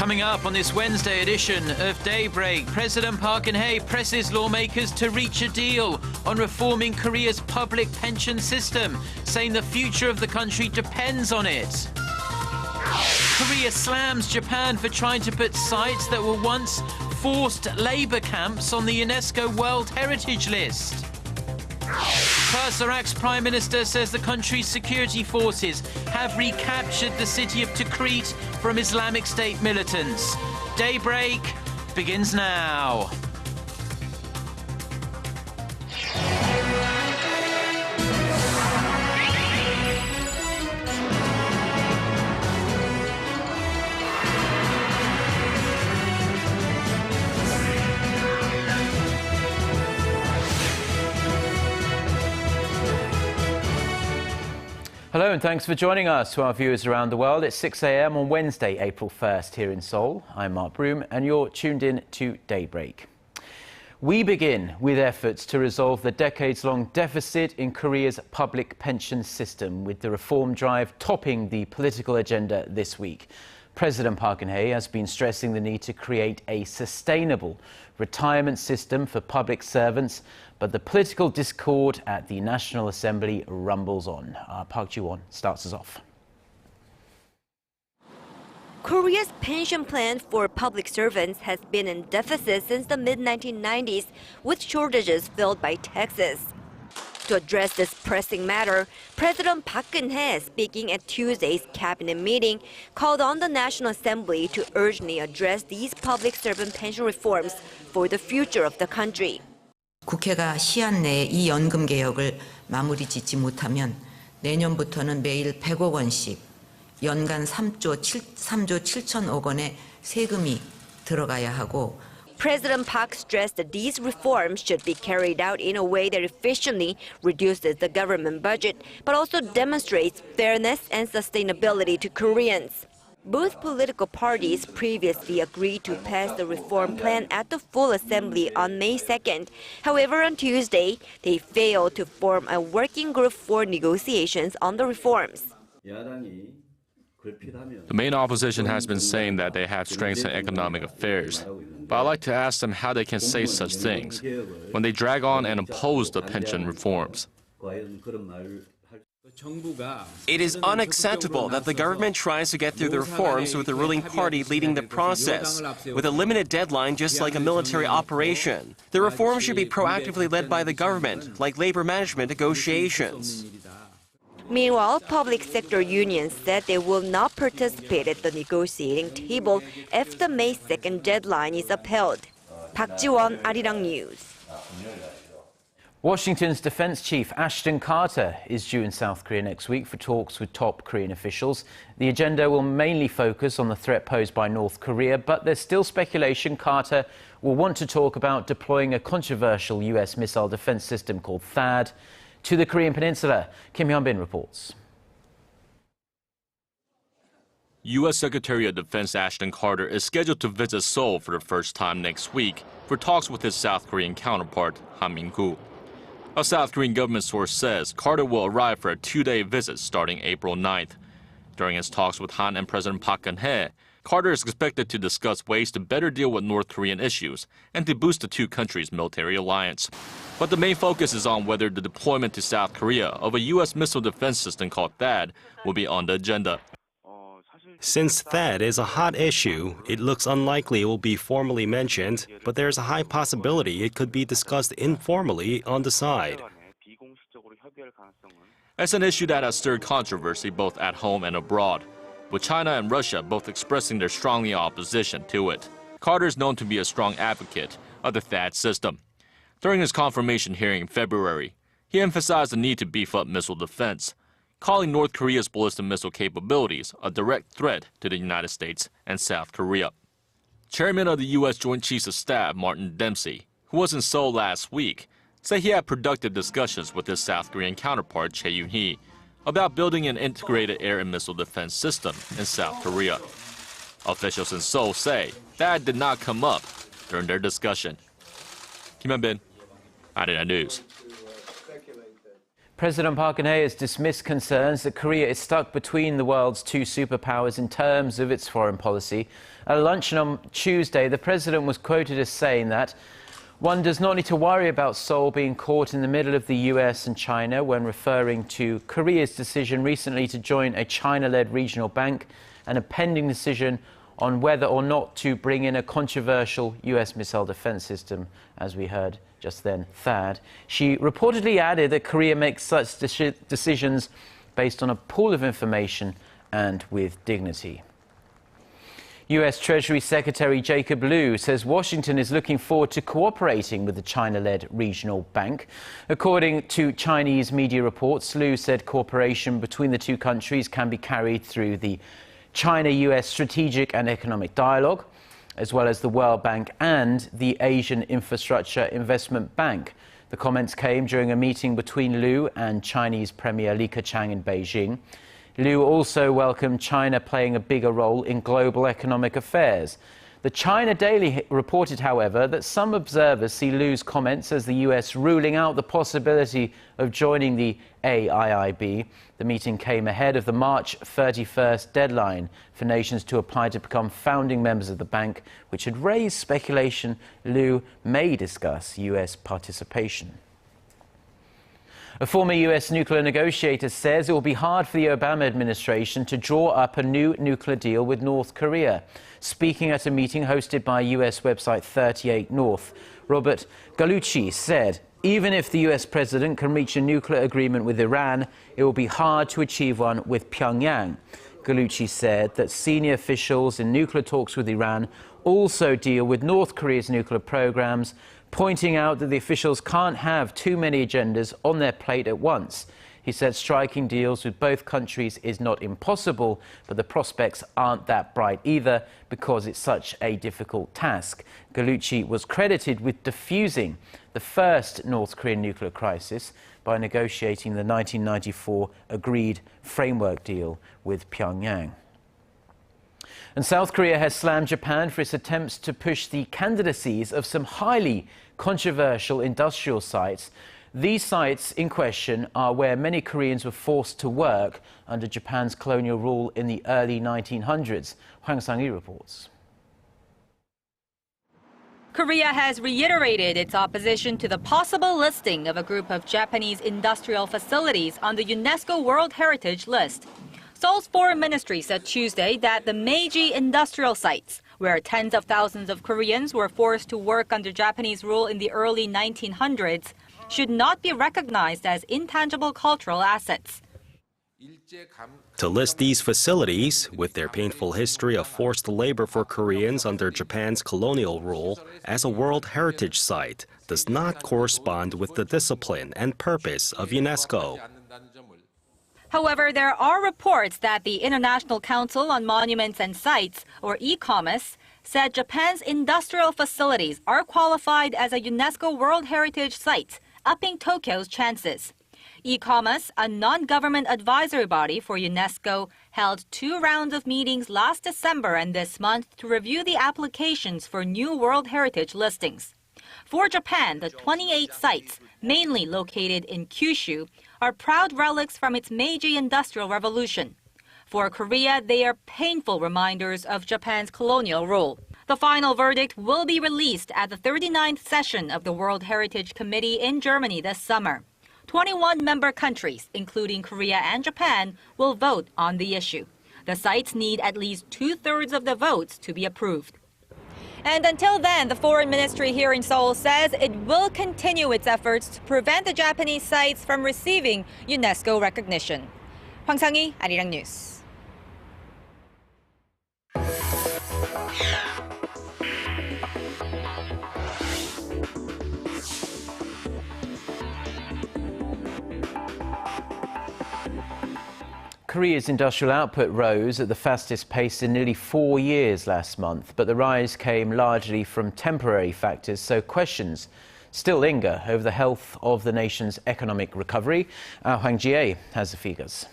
Coming up on this Wednesday edition of Daybreak, President Park Geun-hye presses lawmakers to reach a deal on reforming Korea's public pension system, saying the future of the country depends on it. Korea slams Japan for trying to put sites that were once forced labor camps on the UNESCO World Heritage List. Plus, Iraq's Prime Minister says the country's security forces have recaptured the city of Tikrit from Islamic State militants. Daybreak begins now. Hello and thanks for joining us. To our viewers around the world, it's 6 a.m. on Wednesday, April 1st here in Seoul. I'm Mark Broom and you're tuned in to Daybreak. We begin with efforts to resolve the decades-long deficit in Korea's public pension system, with the reform drive topping the political agenda this week. President Park Geun-hye has been stressing the need to create a sustainable retirement system for public servants, but the political discord at the National Assembly rumbles on. Park Ji-won starts us off. Korea's pension plan for public servants has been in deficit since the mid-1990s, with shortages filled by taxes. To address this pressing matter, President Park Geun-hye, speaking at Tuesday's cabinet meeting, called on the National Assembly to urgently address these public servant pension reforms for the future of the country. 국회가 시한 내에 이 연금 개혁을 마무리 짓지 못하면 내년부터는 매일 100억 원씩 연간 3조 7천억 원의 세금이 들어가야 하고. President Park stressed that these reforms should be carried out in a way that efficiently reduces the government budget, but also demonstrates fairness and sustainability to Koreans. Both political parties previously agreed to pass the reform plan at the full assembly on May 2nd. However, on Tuesday, they failed to form a working group for negotiations on the reforms. The main opposition has been saying that they have strengths in economic affairs. But I'd like to ask them how they can say such things when they drag on and oppose the pension reforms. It is unacceptable that the government tries to get through the reforms with the ruling party leading the process, with a limited deadline just like a military operation. The reforms should be proactively led by the government, like labor management negotiations. Meanwhile, public sector unions said they will not participate at the negotiating table if the May 2nd deadline is upheld. Park Ji-won, Arirang News. Washington's Defense Chief Ashton Carter is due in South Korea next week for talks with top Korean officials. The agenda will mainly focus on the threat posed by North Korea, but there's still speculation Carter will want to talk about deploying a controversial U.S. missile defense system called THAAD to the Korean peninsula. Hyun-bin reports. U.S. Secretary of Defense Ashton Carter is scheduled to visit Seoul for the first time next week for talks with his South Korean counterpart, Min-koo. A South Korean government source says Carter will arrive for a two-day visit starting April 9th. During his talks with Han and President Park Geun-hye, Carter is expected to discuss ways to better deal with North Korean issues and to boost the two countries' military alliance. But the main focus is on whether the deployment to South Korea of a U.S. missile defense system called THAAD will be on the agenda. Since THAAD is a hot issue, it looks unlikely it will be formally mentioned, but there's a high possibility it could be discussed informally on the side. It's an issue that has stirred controversy both at home and abroad, with China and Russia both expressing their strongly opposition to it. Carter is known to be a strong advocate of the THAAD system. During his confirmation hearing in February, he emphasized the need to beef up missile defense, calling North Korea's ballistic missile capabilities a direct threat to the United States and South Korea. Chairman of the U.S. Joint Chiefs of Staff, Martin Dempsey, who was in Seoul last week, said he had productive discussions with his South Korean counterpart, Geun-hye, about building an integrated air and missile defense system in South Korea. Officials in Seoul say that did not come up during their discussion. Hyun-bin, Arirang News. President Park Geun-hye has dismissed concerns that Korea is stuck between the world's two superpowers in terms of its foreign policy. At a luncheon on Tuesday, the president was quoted as saying that one does not need to worry about Seoul being caught in the middle of the US and China when referring to Korea's decision recently to join a China-led regional bank and a pending decision on whether or not to bring in a controversial US missile defense system, as we heard just then, THAAD. She reportedly added that Korea makes such decisions based on a pool of information and with dignity. US Treasury Secretary Jacob Lew says Washington is looking forward to cooperating with the China-led regional bank. According to Chinese media reports, Lew said cooperation between the two countries can be carried through the China-US Strategic and Economic Dialogue, as well as the World Bank and the Asian Infrastructure Investment Bank. The comments came during a meeting between Lew and Chinese Premier Li Keqiang in Beijing. Lew also welcomed China playing a bigger role in global economic affairs. The China Daily reported, however, that some observers see Lew's comments as the US ruling out the possibility of joining the AIIB. The meeting came ahead of the March 31st deadline for nations to apply to become founding members of the bank, which had raised speculation Lew may discuss US participation. A former US nuclear negotiator says it will be hard for the Obama administration to draw up a new nuclear deal with North Korea. Speaking at a meeting hosted by US website 38 North, Robert Gallucci said, even if the US president can reach a nuclear agreement with Iran, it will be hard to achieve one with Pyongyang. Gallucci said that senior officials in nuclear talks with Iran also deal with North Korea's nuclear programs, pointing out that the officials can't have too many agendas on their plate at once. He said striking deals with both countries is not impossible, but the prospects aren't that bright either because it's such a difficult task. Gallucci was credited with diffusing the first North Korean nuclear crisis by negotiating the 1994 agreed framework deal with Pyongyang. And South Korea has slammed Japan for its attempts to push the candidacies of some highly controversial industrial sites. These sites in question are where many Koreans were forced to work under Japan's colonial rule in the early 1900s. Hwang Sang-hee reports. Korea has reiterated its opposition to the possible listing of a group of Japanese industrial facilities on the UNESCO World Heritage List. Seoul's foreign ministry said Tuesday that the Meiji industrial sites, where tens of thousands of Koreans were forced to work under Japanese rule in the early 1900s, should not be recognized as intangible cultural assets. To list these facilities, with their painful history of forced labor for Koreans under Japan's colonial rule, as a World Heritage Site does not correspond with the discipline and purpose of UNESCO. However, there are reports that the International Council on Monuments and Sites, or ICOMOS, said Japan's industrial facilities are qualified as a UNESCO World Heritage Site, upping Tokyo's chances. ICOMOS, a non-government advisory body for UNESCO, held 2 rounds of meetings last December and this month to review the applications for new World Heritage listings. For Japan, the 28 sites, mainly located in Kyushu, are proud relics from its Meiji Industrial Revolution. For Korea, they are painful reminders of Japan's colonial rule. The final verdict will be released at the 39th session of the World Heritage Committee in Germany this summer. 21 member countries, including Korea and Japan, will vote on the issue. The sites need at least 2/3 of the votes to be approved. And until then, the foreign ministry here in Seoul says it will continue its efforts to prevent the Japanese sites from receiving UNESCO recognition. Hwang Sang-hee, Arirang News. Korea's industrial output rose at the fastest pace in nearly 4 years last month, but the rise came largely from temporary factors, so questions still linger over the health of the nation's economic recovery. Hwang Ji-hye has the figures.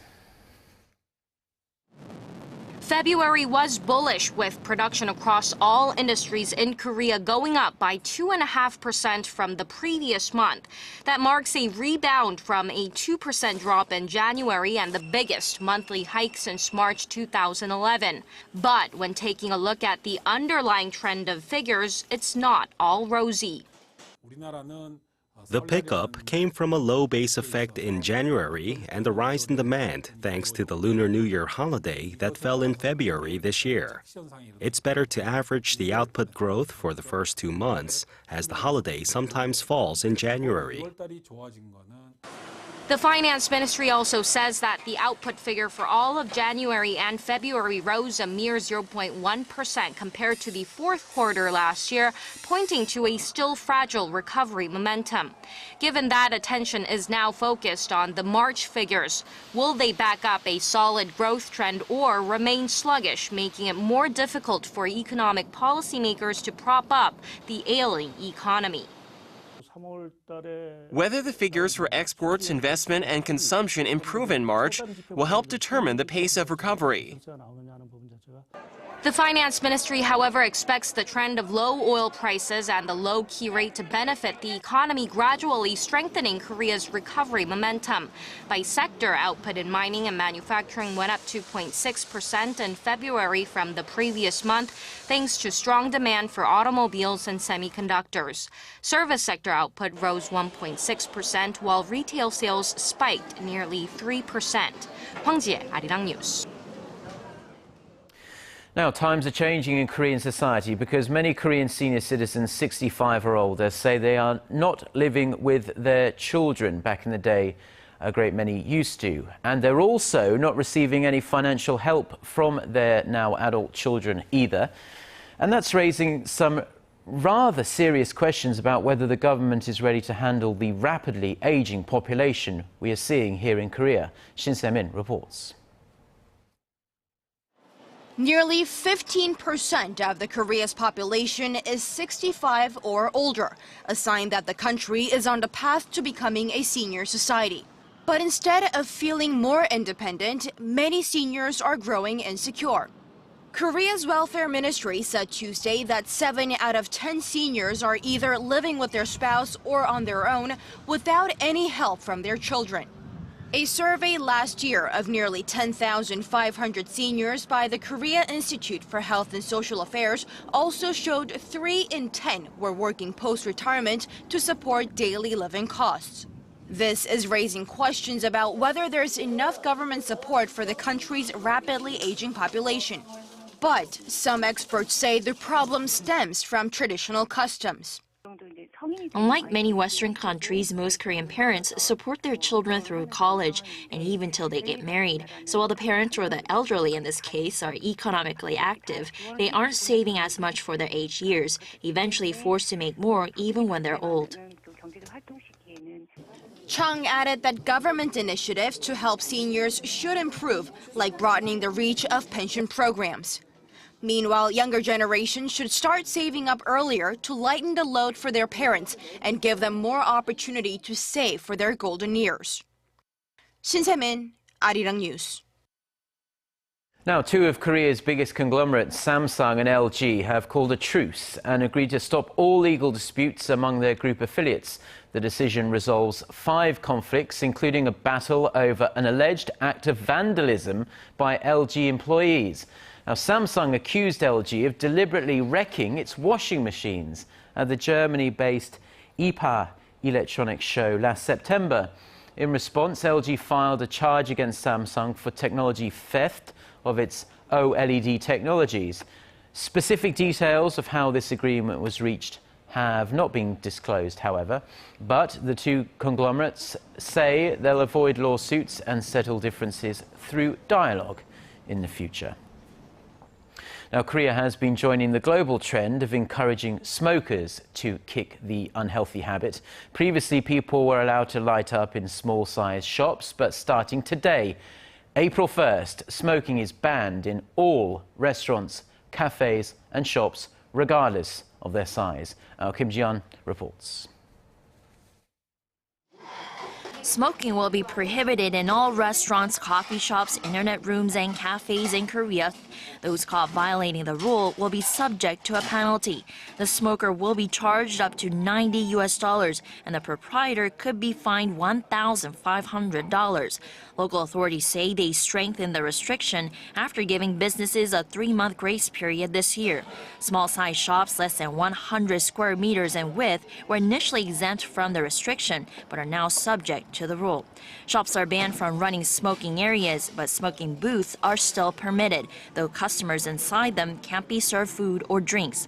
February was bullish, with production across all industries in Korea going up by 2.5% from the previous month. That marks a rebound from a 2% drop in January and the biggest monthly hike since March 2011. But when taking a look at the underlying trend of figures, it's not all rosy. The pickup came from a low base effect in January and a rise in demand thanks to the Lunar New Year holiday that fell in February this year. It's better to average the output growth for the first 2 months, as the holiday sometimes falls in January. The Finance Ministry also says that the output figure for all of January and February rose a mere 0.1% compared to the fourth quarter last year, pointing to a still fragile recovery momentum. Given that attention is now focused on the March figures, will they back up a solid growth trend or remain sluggish, making it more difficult for economic policymakers to prop up the ailing economy? Whether the figures for exports, investment, and consumption improve in March will help determine the pace of recovery. The Finance Ministry, however, expects the trend of low oil prices and the low key rate to benefit the economy, gradually strengthening Korea's recovery momentum. By sector, output in mining and manufacturing went up 2.6% in February from the previous month, thanks to strong demand for automobiles and semiconductors. Service sector output rose 1.6%, while retail sales spiked nearly 3%. Hwang Jie, Arirang News. Now, times are changing in Korean society because many Korean senior citizens 65 or older say they are not living with their children back in the day a great many used to. And they're also not receiving any financial help from their now adult children either. And that's raising some rather serious questions about whether the government is ready to handle the rapidly aging population we are seeing here in Korea. Shin Se-min reports. Nearly 15% of the Korea's population is 65 or older, a sign that the country is on the path to becoming a senior society. But instead of feeling more independent, many seniors are growing insecure. Korea's Welfare Ministry said Tuesday that 7 out of 10 seniors are either living with their spouse or on their own without any help from their children. A survey last year of nearly 10,500 seniors by the Korea Institute for Health and Social Affairs also showed 3 in 10 were working post-retirement to support daily living costs. This is raising questions about whether there's enough government support for the country's rapidly aging population. But some experts say the problem stems from traditional customs. Unlike many Western countries, most Korean parents support their children through college and even till they get married. So while the parents or the elderly in this case are economically active, they aren't saving as much for their age years, eventually forced to make more even when they're old. Chung added that government initiatives to help seniors should improve, like broadening the reach of pension programs. Meanwhile, younger generations should start saving up earlier to lighten the load for their parents and give them more opportunity to save for their golden years. Shin Se-min, Arirang News. Now, 2 of Korea's biggest conglomerates, Samsung and LG, have called a truce and agreed to stop all legal disputes among their group affiliates. The decision resolves 5 conflicts, including a battle over an alleged act of vandalism by LG employees. Now, Samsung accused LG of deliberately wrecking its washing machines at the Germany-based IPA electronics show last September. In response, LG filed a charge against Samsung for technology theft of its OLED technologies. Specific details of how this agreement was reached have not been disclosed, however, but the 2 conglomerates say they'll avoid lawsuits and settle differences through dialogue in the future. Now, Korea has been joining the global trend of encouraging smokers to kick the unhealthy habit. Previously, people were allowed to light up in small-sized shops, but starting today, April 1st, smoking is banned in all restaurants, cafes and shops, regardless of their size. Kim Ji-yeon reports. Smoking will be prohibited in all restaurants, coffee shops, internet rooms, and cafes in Korea. Those caught violating the rule will be subject to a penalty. The smoker will be charged up to $90, and the proprietor could be fined $1,500. Local authorities say they strengthened the restriction after giving businesses a 3-month grace period this year. Small-sized shops less than 100 square meters in width were initially exempt from the restriction, but are now subject to the rule. Shops are banned from running smoking areas, but smoking booths are still permitted, though customers inside them can't be served food or drinks.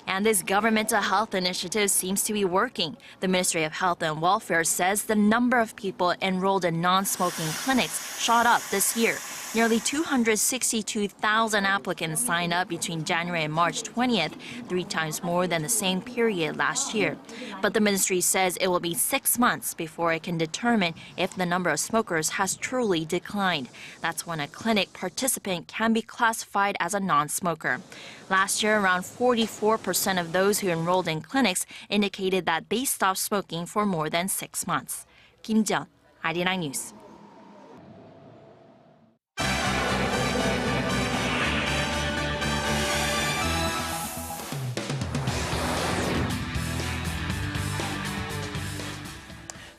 And this governmental health initiative seems to be working. The Ministry of Health and Welfare says the number of people enrolled in non-smoking clinics shot up this year. Nearly 262,000 applicants signed up between January and March 20th, 3 times more than the same period last year. But the ministry says it will be 6 months before it can determine if the number of smokers has truly declined. That's when a clinic participant can be classified as a non-smoker. Last year, around 44% of those who enrolled in clinics indicated that they stopped smoking for more than 6 months. Kim Jeon, Arirang News.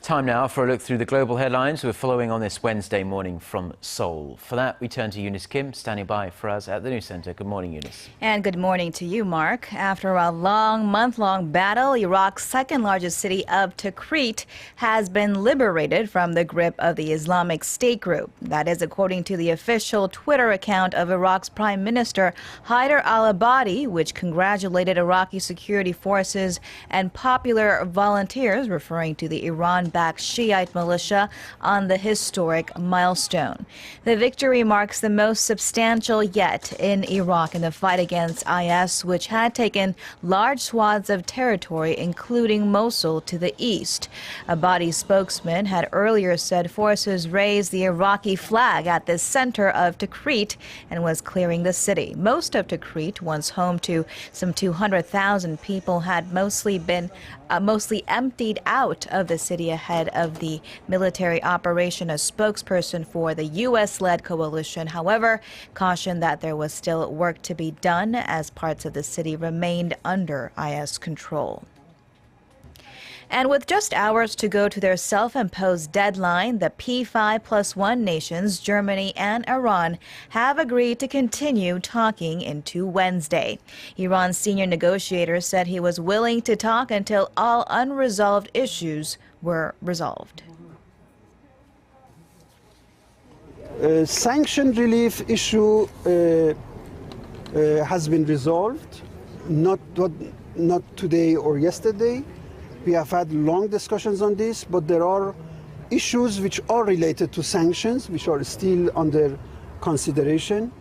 Time now for a look through the global headlines we're following on this Wednesday morning from Seoul. For that, we turn to Eunice Kim, standing by for us at the News Center. Good morning, Eunice. And good morning to you, Mark. After a month-long battle, Iraq's second-largest city of Tikrit has been liberated from the grip of the Islamic State group. That is according to the official Twitter account of Iraq's Prime Minister Haider al-Abadi, which congratulated Iraqi security forces and popular volunteers, referring to the Iran-backed Shiite militia, on the historic milestone. The victory marks the most substantial yet in Iraq in the fight against IS, which had taken large swaths of territory, including Mosul to the east. Abadi's spokesman had earlier said forces raised the Iraqi flag at the center of Tikrit and was clearing the city. Most of Tikrit, once home to some 200,000 people, had mostly emptied out of the city ahead of the military operation. A spokesperson for the U.S.-led coalition, however, cautioned that there was still work to be done as parts of the city remained under IS control. And with just hours to go to their self-imposed deadline, the P5+1 nations, Germany and Iran, have agreed to continue talking into Wednesday. Iran's senior negotiator said he was willing to talk until all unresolved issues were resolved. Sanction relief issue has been resolved, not today or yesterday. We have had long discussions on this, but there are issues which are related to sanctions, which are still under consideration.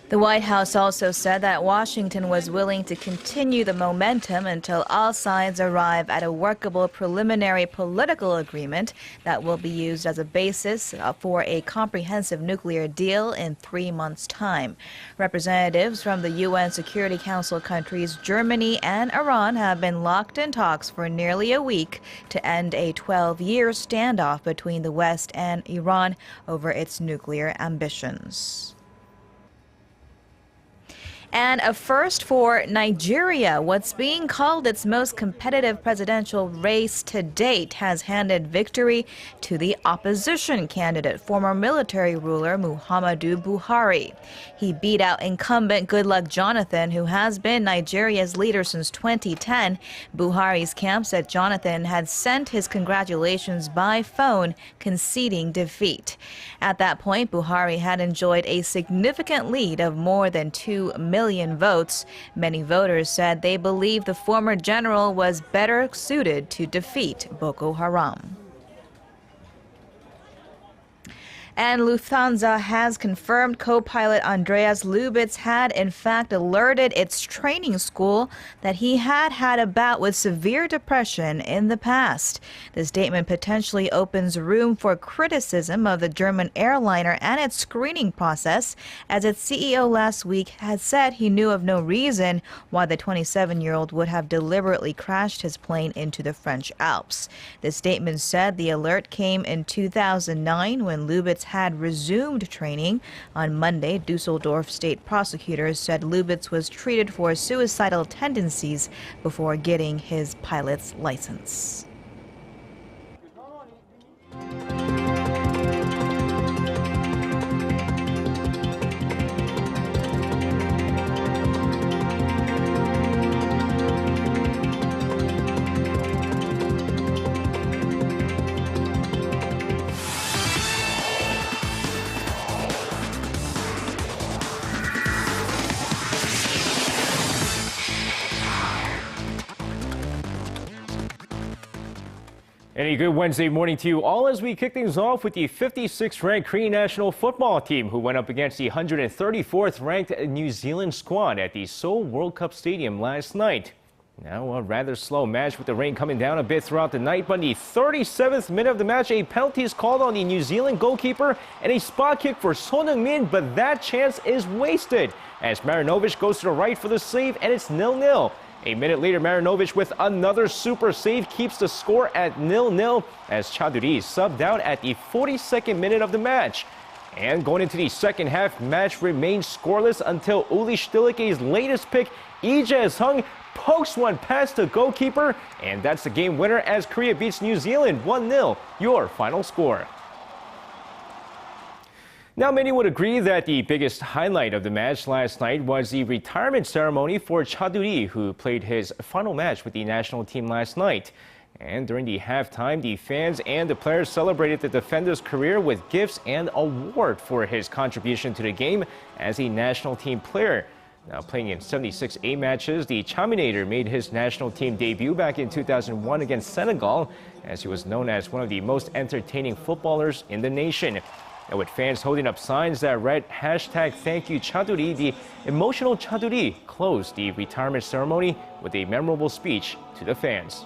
The White House also said that Washington was willing to continue the momentum until all sides arrive at a workable preliminary political agreement that will be used as a basis for a comprehensive nuclear deal in 3 months' time. Representatives from the UN Security Council countries Germany and Iran have been locked in talks for nearly a week to end a 12-year standoff between the West and Iran over its nuclear ambitions. And a first for Nigeria. What's being called its most competitive presidential race to date has handed victory to the opposition candidate, former military ruler Muhammadu Buhari. He beat out incumbent Goodluck Jonathan, who has been Nigeria's leader since 2010. Buhari's camp said Jonathan had sent his congratulations by phone, conceding defeat. At that point, Buhari had enjoyed a significant lead of more than 2 million votes. Many voters said they believe the former general was better suited to defeat Boko Haram. And Lufthansa has confirmed co-pilot Andreas Lubitz had in fact alerted its training school that he had had a bout with severe depression in the past. The statement potentially opens room for criticism of the German airliner and its screening process, as its CEO last week had said he knew of no reason why the 27-year-old would have deliberately crashed his plane into the French Alps. The statement said the alert came in 2009 when Lubitz had resumed training. On Monday, Dusseldorf state prosecutors said Lubitz was treated for suicidal tendencies before getting his pilot's license. And a good Wednesday morning to you all as we kick things off with the 56th ranked Korean national football team who went up against the 134th ranked New Zealand squad at the Seoul World Cup Stadium last night. Now a rather slow match with the rain coming down a bit throughout the night, but in the 37th minute of the match, a penalty is called on the New Zealand goalkeeper and a spot kick for Son Heung-min, but that chance is wasted as Marinovic goes to the right for the save and it's 0-0. A minute later, Marinovic with another super save keeps the score at 0-0 as Chaduri subbed out at the 42nd minute of the match. And going into the second half, match remains scoreless until Uli Stilleke's latest pick, Lee Jae-sung, pokes one past the goalkeeper, and that's the game winner as Korea beats New Zealand 1-0. Your final score. Now, many would agree that the biggest highlight of the match last night was the retirement ceremony for Chaduri, who played his final match with the national team last night. And during the halftime, the fans and the players celebrated the defender's career with gifts and award for his contribution to the game as a national team player. Now, playing in 76 A matches, the Chaminator made his national team debut back in 2001 against Senegal, as he was known as one of the most entertaining footballers in the nation. And with fans holding up signs that read #ThankYou Chaduri, the emotional Chaduri closed the retirement ceremony with a memorable speech to the fans.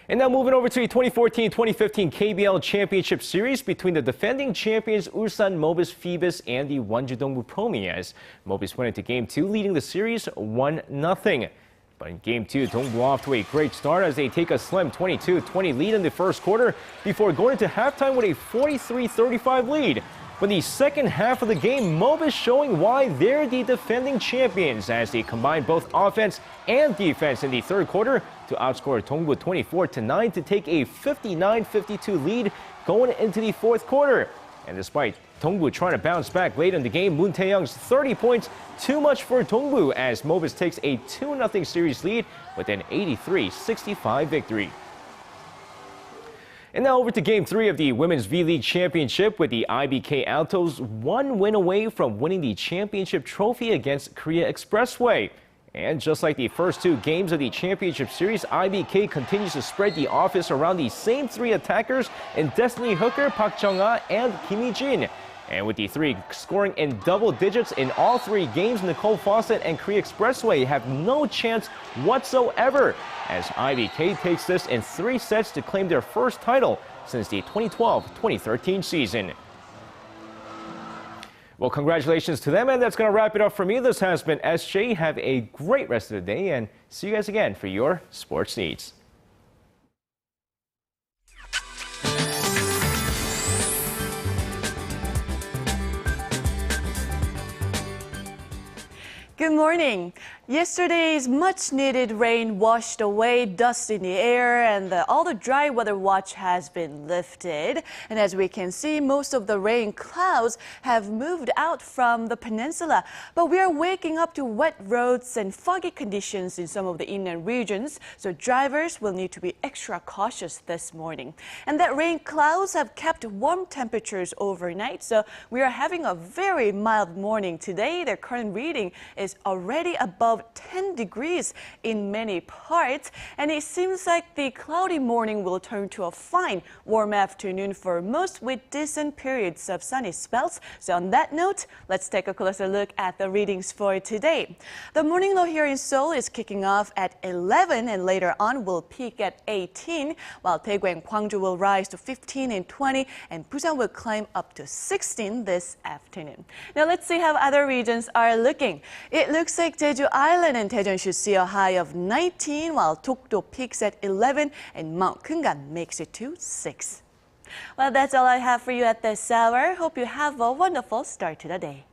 And now moving over to the 2014-2015 KBL Championship Series between the defending champions Ulsan Mobis Phoebus and the Wonju Dongbu Promi, as Mobis went into Game 2 leading the series 1-0. But in Game 2, Dongbu off to a great start as they take a slim 22-20 lead in the first quarter before going into halftime with a 43-35 lead. But the second half of the game, Mobis showing why they're the defending champions as they combine both offense and defense in the third quarter to outscore Dongbu 24-9 to take a 59-52 lead going into the fourth quarter. And despite Dongbu trying to bounce back late in the game, Moon Tae-young's 30 points too much for Dongbu as Mobis takes a 2-0 series lead with an 83-65 victory. And now over to Game 3 of the Women's V-League Championship with the IBK Altos one win away from winning the championship trophy against Korea Expressway. And just like the first two games of the championship series, IBK continues to spread the offense around the same three attackers in Destiny Hooker, Park Jung-ah, and Kim Hee-jin. And with the three scoring in double digits in all three games, Nicole Fawcett and Korea Expressway have no chance whatsoever, as IBK takes this in 3 sets to claim their first title since the 2012-2013 season. Well, congratulations to them, and that's going to wrap it up for me. This has been SJ. Have a great rest of the day, and see you guys again for your sports needs. Good morning. Yesterday's much-needed rain washed away dust in the air, and all the dry weather watch has been lifted. And as we can see, most of the rain clouds have moved out from the peninsula. But we are waking up to wet roads and foggy conditions in some of the inland regions, so drivers will need to be extra cautious this morning. And that rain clouds have kept warm temperatures overnight, so we are having a very mild morning today. Their current reading is is already above 10 degrees in many parts, and it seems like the cloudy morning will turn to a fine, warm afternoon for most with decent periods of sunny spells. So on that note, let's take a closer look at the readings for today. The morning low here in Seoul is kicking off at 11 and later on will peak at 18, while Daegu and Gwangju will rise to 15 and 20, and Busan will climb up to 16 this afternoon. Now let's see how other regions are looking. It looks like Jeju Island and Daejeon should see a high of 19, while Dokdo peaks at 11 and Mount Keungan makes it to 6. Well, that's all I have for you at this hour. Hope you have a wonderful start to the day.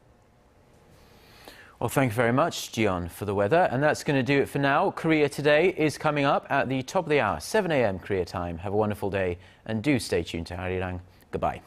Well, thank you very much, Jion, for the weather. And that's going to do it for now. Korea Today is coming up at the top of the hour, 7 a.m. Korea time. Have a wonderful day and do stay tuned to Arirang. Goodbye.